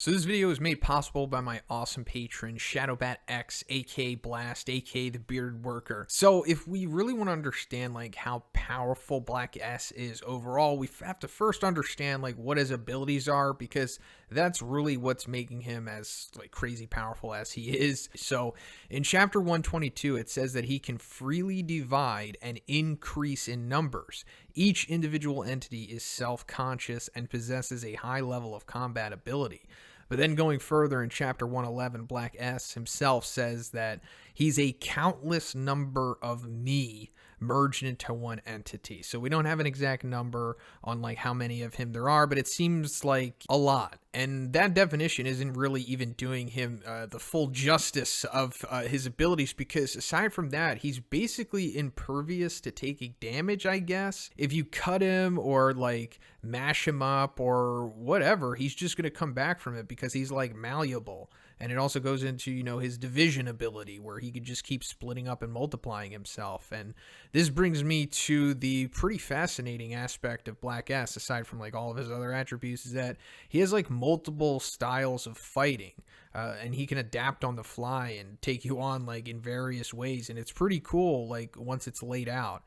So this video is made possible by my awesome patron, ShadowbatX, aka Blast, aka the Bearded Worker. So if we really want to understand like how powerful Black S is overall, we have to first understand like what his abilities are, because that's really what's making him as like crazy powerful as he is. So in chapter 122, it says that he can freely divide and increase in numbers. Each individual entity is self-conscious and possesses a high level of combat ability. But then going further in chapter 111, Black S himself says that he's a countless number of me merged into one entity. So we don't have an exact number on like how many of him there are, but it seems like a lot. And that definition isn't really even doing him the full justice of his abilities, because aside from that, he's basically impervious to taking damage, I guess. If you cut him or like mash him up or whatever, he's just going to come back from it because he's like malleable. And it also goes into, his division ability where he could just keep splitting up and multiplying himself. And this brings me to the pretty fascinating aspect of Black S, aside from like all of his other attributes, is that he has like multiple styles of fighting. And he can adapt on the fly and take you on like in various ways. And it's pretty cool like once it's laid out.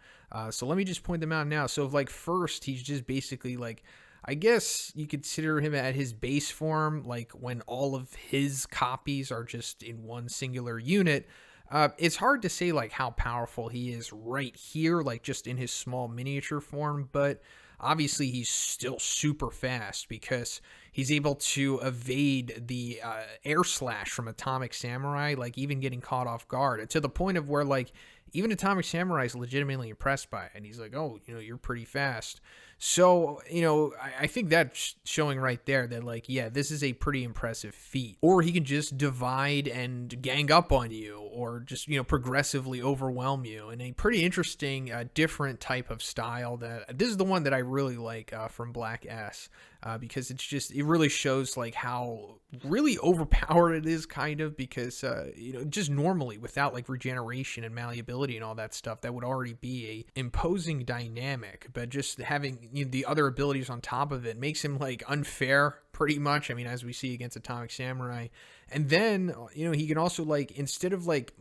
So let me just point them out now. So like first, he's just basically like, I guess you consider him at his base form, like when all of his copies are just in one singular unit. It's hard to say like how powerful he is right here, like just in his small miniature form, but obviously he's still super fast because he's able to evade the air slash from Atomic Samurai, like even getting caught off guard, to the point of where like even Atomic Samurai is legitimately impressed by it, and he's like, oh, you're pretty fast. So, I think that's showing right there that, like, yeah, this is a pretty impressive feat. Or he can just divide and gang up on you, or just, progressively overwhelm you in a pretty interesting, different type of style. That this is the one that I really like from Black S. Because it really shows like how really overpowered it is, kind of, because just normally without like regeneration and malleability and all that stuff, that would already be a imposing dynamic, but just having the other abilities on top of it makes him like unfair pretty much. I mean, as we see against Atomic Samurai. And then he can also like, instead of like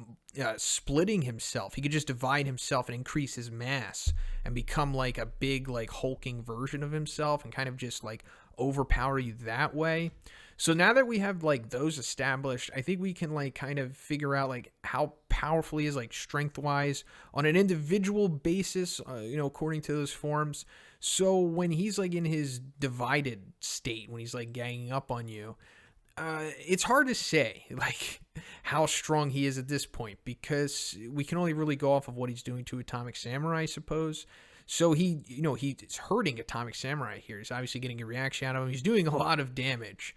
splitting himself, he could just divide himself and increase his mass and become like a big like hulking version of himself and kind of just like overpower you that way. So now that we have like those established, I think we can like kind of figure out like how powerful he is, like strength wise on an individual basis, according to those forms. So when he's like in his divided state, when he's like ganging up on you, it's hard to say like how strong he is at this point, because we can only really go off of what he's doing to Atomic Samurai, I suppose. So he's hurting Atomic Samurai here. He's obviously getting a reaction out of him. He's doing a lot of damage.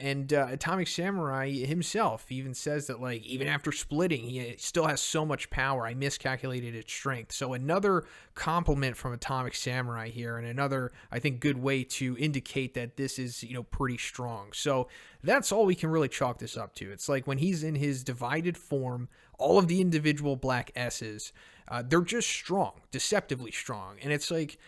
And Atomic Samurai himself even says that, like, even after splitting, he still has so much power. I miscalculated its strength. So another compliment from Atomic Samurai here, and another, I think, good way to indicate that this is, pretty strong. So that's all we can really chalk this up to. It's like when he's in his divided form, all of the individual Black S's, they're just strong, deceptively strong. And it's like,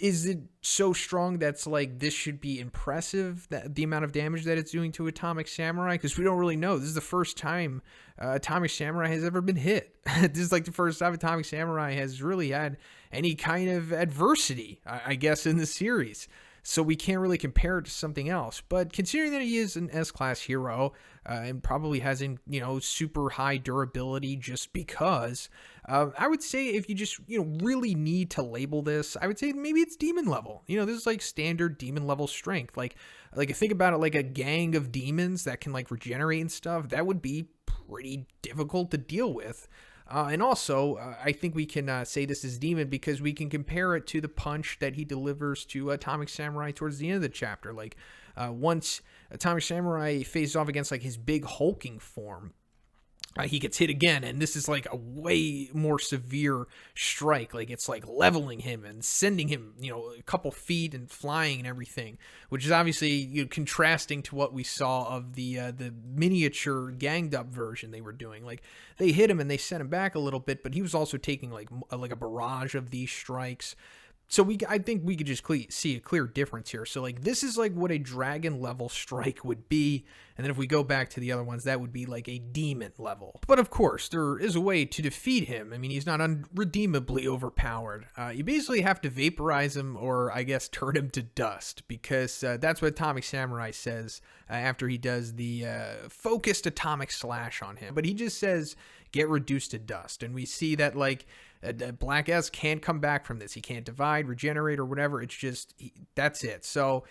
is it so strong that's like this should be impressive, that the amount of damage that it's doing to Atomic Samurai? Because we don't really know. This is the first time Atomic Samurai has ever been hit. This is like the first time Atomic Samurai has really had any kind of adversity, I guess, in the series. So we can't really compare it to something else. But considering that he is an S-class hero and probably hasn't, super high durability just because, I would say if you just, really need to label this, I would say maybe it's demon level. This is like standard demon level strength. Like think about it like a gang of demons that can like regenerate and stuff. That would be pretty difficult to deal with. And also, I think we can say this is demon because we can compare it to the punch that he delivers to Atomic Samurai towards the end of the chapter. Like, once Atomic Samurai faces off against like his big hulking form, he gets hit again, and this is like a way more severe strike. Like, it's like leveling him and sending him, a couple feet and flying and everything, which is obviously contrasting to what we saw of the miniature ganged up version they were doing. Like, they hit him and they sent him back a little bit, but he was also taking like a barrage of these strikes. So I think we could just see a clear difference here. So like this is like what a dragon level strike would be, and then if we go back to the other ones, that would be like a demon level. But of course, there is a way to defeat him. I mean, he's not unredeemably overpowered. You basically have to vaporize him, or I guess turn him to dust, because that's what Atomic Samurai says after he does the focused atomic slash on him. But he just says, get reduced to dust, and we see that like Black S can't come back from this. He can't divide, regenerate, or whatever. It's just, that's it. So,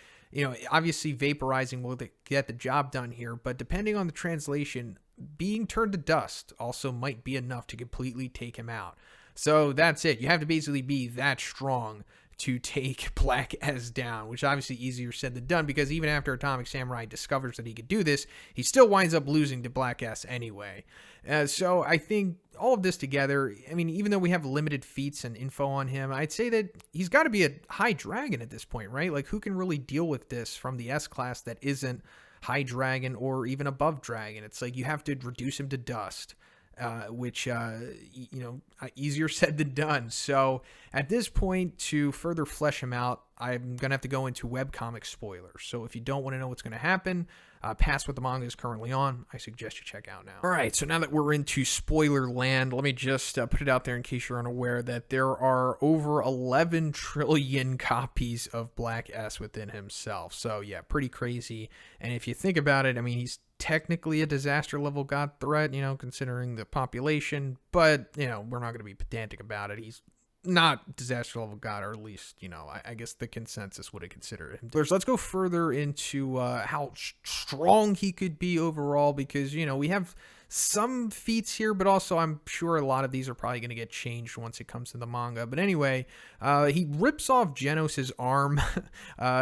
obviously vaporizing will get the job done here, but depending on the translation, being turned to dust also might be enough to completely take him out. So that's it. You have to basically be that strong to take Black S down, which obviously easier said than done, because even after Atomic Samurai discovers that he could do this, he still winds up losing to Black S anyway. So I think all of this together, I mean, even though we have limited feats and info on him, I'd say that he's got to be a high dragon at this point, right? Like, who can really deal with this from the S class that isn't high dragon or even above dragon? It's like you have to reduce him to dust. Which, easier said than done. So at this point, to further flesh him out, I'm going to have to go into webcomic spoilers. So if you don't want to know what's going to happen, past what the manga is currently on, I suggest you check out now. All right, so now that we're into spoiler land, let me just put it out there in case you're unaware that there are over 11 trillion copies of Black S within himself. So yeah, pretty crazy. And if you think about it, I mean, he's technically a disaster level god threat, considering the population, but we're not going to be pedantic about it. He's not disaster level god, or at least I guess the consensus would have considered him. Let's go further into how strong he could be overall, because we have some feats here, but also I'm sure a lot of these are probably going to get changed once it comes to the manga. But anyway, he rips off Genos's arm.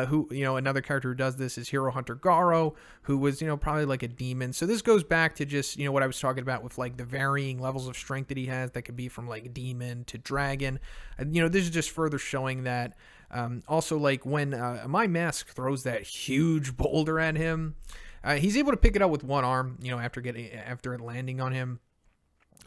Who another character who does this is Hero Hunter Garo, who was probably like a demon. So this goes back to just what I was talking about with like the varying levels of strength that he has, that could be from like demon to dragon. And this is just further showing that. Also, like when My Mask throws that huge boulder at him, he's able to pick it up with one arm, after it landing on him.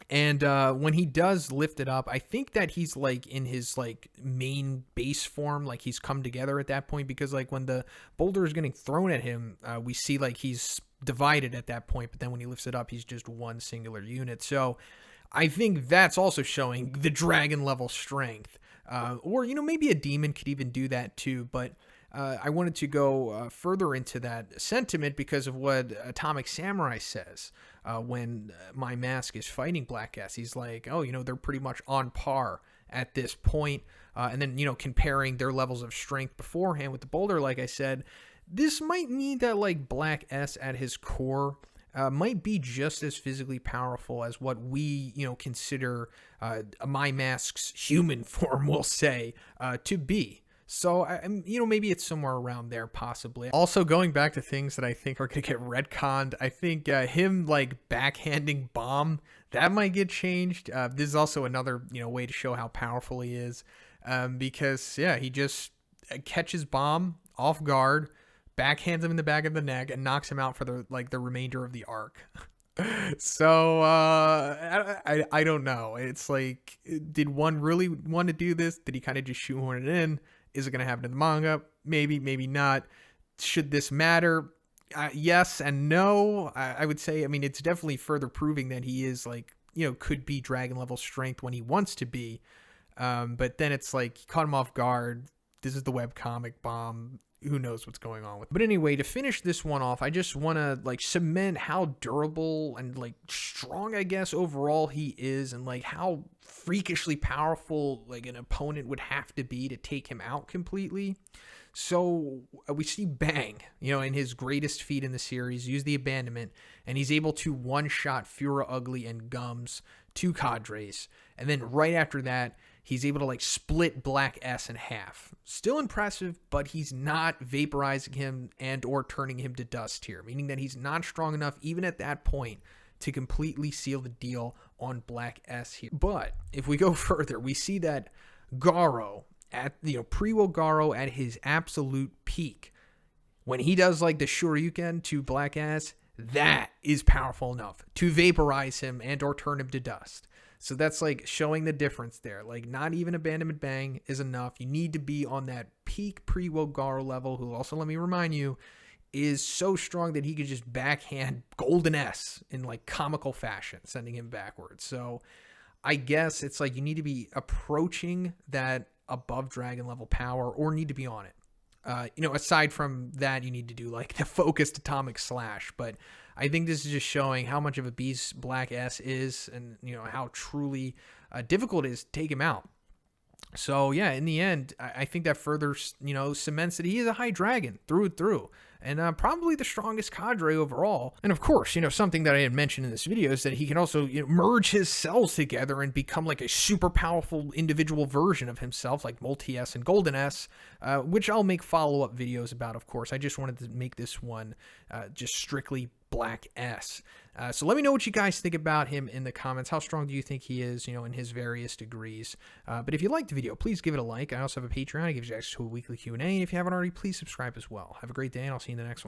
And when he does lift it up, I think that he's like in his like main base form, like he's come together at that point, because like when the boulder is getting thrown at him, we see like he's divided at that point, but then when he lifts it up, he's just one singular unit. So I think that's also showing the dragon level strength. Or maybe a demon could even do that too, but I wanted to go further into that sentiment because of what Atomic Samurai says when My Mask is fighting Black S. He's like, oh, they're pretty much on par at this point. And then, comparing their levels of strength beforehand with the boulder, like I said, this might mean that like Black S at his core might be just as physically powerful as what we, consider My Mask's human form, we'll say, to be. So, maybe it's somewhere around there, possibly. Also, going back to things that I think are going to get retconned, I think him, like, backhanding Bomb, that might get changed. This is also another, way to show how powerful he is. Because, yeah, he just catches Bomb off guard, backhands him in the back of the neck, and knocks him out for the remainder of the arc. So I don't know. It's like, did one really want to do this? Did he kind of just shoehorn it in? Is it going to happen in the manga? Maybe, maybe not. Should this matter? Yes and no. I would say, it's definitely further proving that he is like, could be dragon level strength when he wants to be. But then it's like, he caught him off guard. This is the webcomic Bomb. Who knows what's going on with it. But anyway, to finish this one off, I just want to like cement how durable and like strong, I guess, overall he is, and like how freakishly powerful like an opponent would have to be to take him out completely. So we see Bang, in his greatest feat in the series, use the abandonment, and he's able to one-shot Fura Ugly and Gums, 2 cadres. And then right after that, he's able to like split Black S in half. Still impressive, but he's not vaporizing him and or turning him to dust here, meaning that he's not strong enough even at that point to completely seal the deal on Black S here. But if we go further, we see that Garo at Pre-Will Garo at his absolute peak, when he does like the Shoryuken to Black S, that is powerful enough to vaporize him and or turn him to dust. So that's like showing the difference there. Like not even Abandonment Bang is enough. You need to be on that peak pre-Wogaro level, who also, let me remind you, is so strong that he could just backhand Golden S in like comical fashion, sending him backwards. So I guess it's like you need to be approaching that above dragon level power or need to be on it. Aside from that, you need to do like the focused atomic slash. But I think this is just showing how much of a beast Black S is, and how truly difficult it is to take him out. So yeah, in the end, I think that further cements that he is a high dragon through and through, and probably the strongest cadre overall. And of course, something that I had mentioned in this video is that he can also merge his cells together and become like a super powerful individual version of himself, like Multi S and Golden S, which I'll make follow-up videos about. Of course, I just wanted to make this one just strictly Black S. So let me know what you guys think about him in the comments. How strong do you think he is, in his various degrees? But if you liked the video, please give it a like. I also have a Patreon. It gives you access to a weekly Q&A. And if you haven't already, please subscribe as well. Have a great day, and I'll see you in the next one.